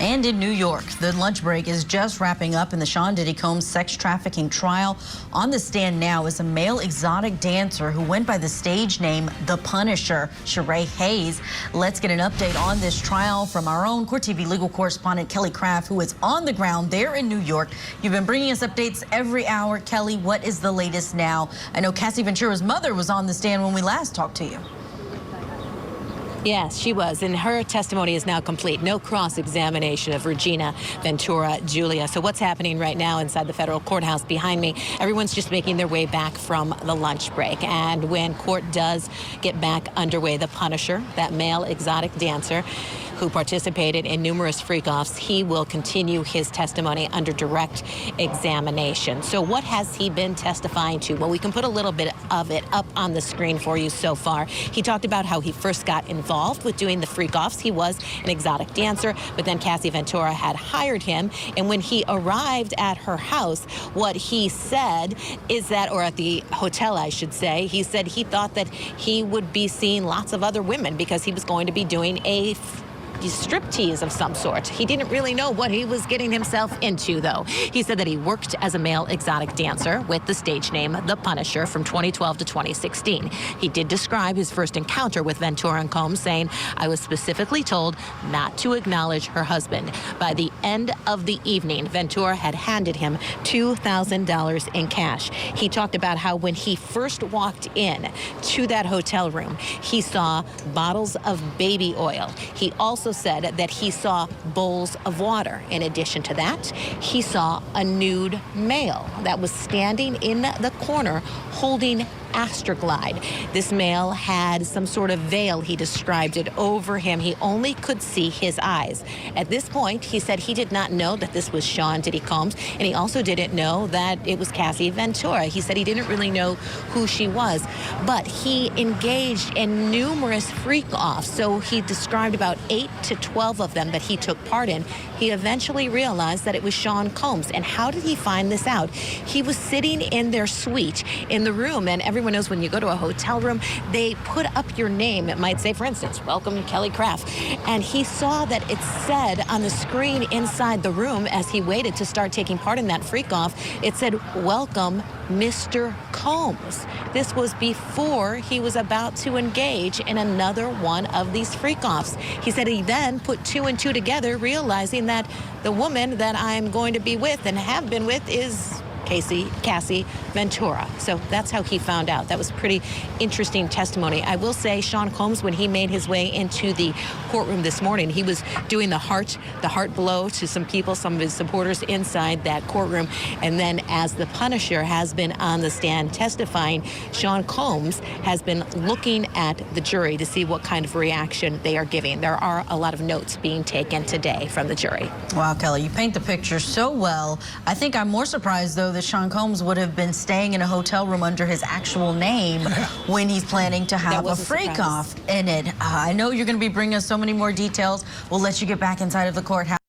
And in New York, the lunch break is just wrapping up in the Diddy sex trafficking trial. On the stand now is a male exotic dancer who went by the stage name The Punisher, Sharay Hayes. Let's get an update on this trial from our own Court TV legal correspondent Kelly Craft, who is on the ground there in New York. You've been bringing us updates every hour. Kelly, what is the latest now? I know Cassie Ventura's mother was on the stand when we last talked to you. Yes, she was, and her testimony is now complete. No cross-examination of Regina, Ventura, Julia. So what's happening right now inside the federal courthouse behind me? Everyone's just making their way back from the lunch break. And when court does get back underway, the Punisher, that male exotic dancer who participated in numerous freak-offs, he will continue his testimony under direct examination. So what has he been testifying to? Well, we can put a little bit of it up on the screen for you so far. He talked about how he first got involved with doing the freak-offs. He was an exotic dancer, but then Cassie Ventura had hired him. And when he arrived at her house, what he said is that, or at the hotel, I should say, he said he thought that he would be seeing lots of other women because he was going to be doing a striptease of some sort. He didn't really know what he was getting himself into, though. He said that he worked as a male exotic dancer with the stage name The Punisher from 2012 to 2016. He did describe his first encounter with Ventura and Combs, saying, "I was specifically told not to acknowledge her husband." By the end of the evening, Ventura had handed him $2,000 in cash. He talked about how when he first walked in to that hotel room, he saw bottles of baby oil. He also said that he saw bowls of water. In addition to that, he saw a nude male that was standing in the corner holding Astroglide. This male had some sort of veil, he described it, over him. He only could see his eyes. At this point, he said he did not know that this was Diddy Combs, and he also didn't know that it was Cassie Ventura. He said he didn't really know who she was, but he engaged in numerous freak-offs. So he described about 8 to 12 of them that he took part in. He eventually realized that it was Combs. And how did he find this out? He was sitting in their suite in the room, and everyone knows when you go to a hotel room, they put up your name. It might say, for instance, "Welcome, Kelly Craft." And he saw that it said on the screen inside the room as he waited to start taking part in that freak-off, it said, "Welcome, Mr. Combs." This was before he was about to engage in another one of these freak-offs. He said he then put 2 and 2 together, realizing that the woman that I'm going to be with and have been with is Cassie Ventura. So that's how he found out. That was pretty interesting testimony. I will say Combs, when he made his way into the courtroom this morning, he was doing the heart blow to some people, some of his supporters inside that courtroom. And then as the Punisher has been on the stand testifying, Combs has been looking at the jury to see what kind of reaction they are giving. There are a lot of notes being taken today from the jury. Wow, Kelly, you paint the picture so well. I think I'm more surprised, though, that Combs would have been staying in a hotel room under his actual name when he's planning to have a freak-off in it. I know you're going to be bringing us so many more details. We'll let you get back inside of the courthouse.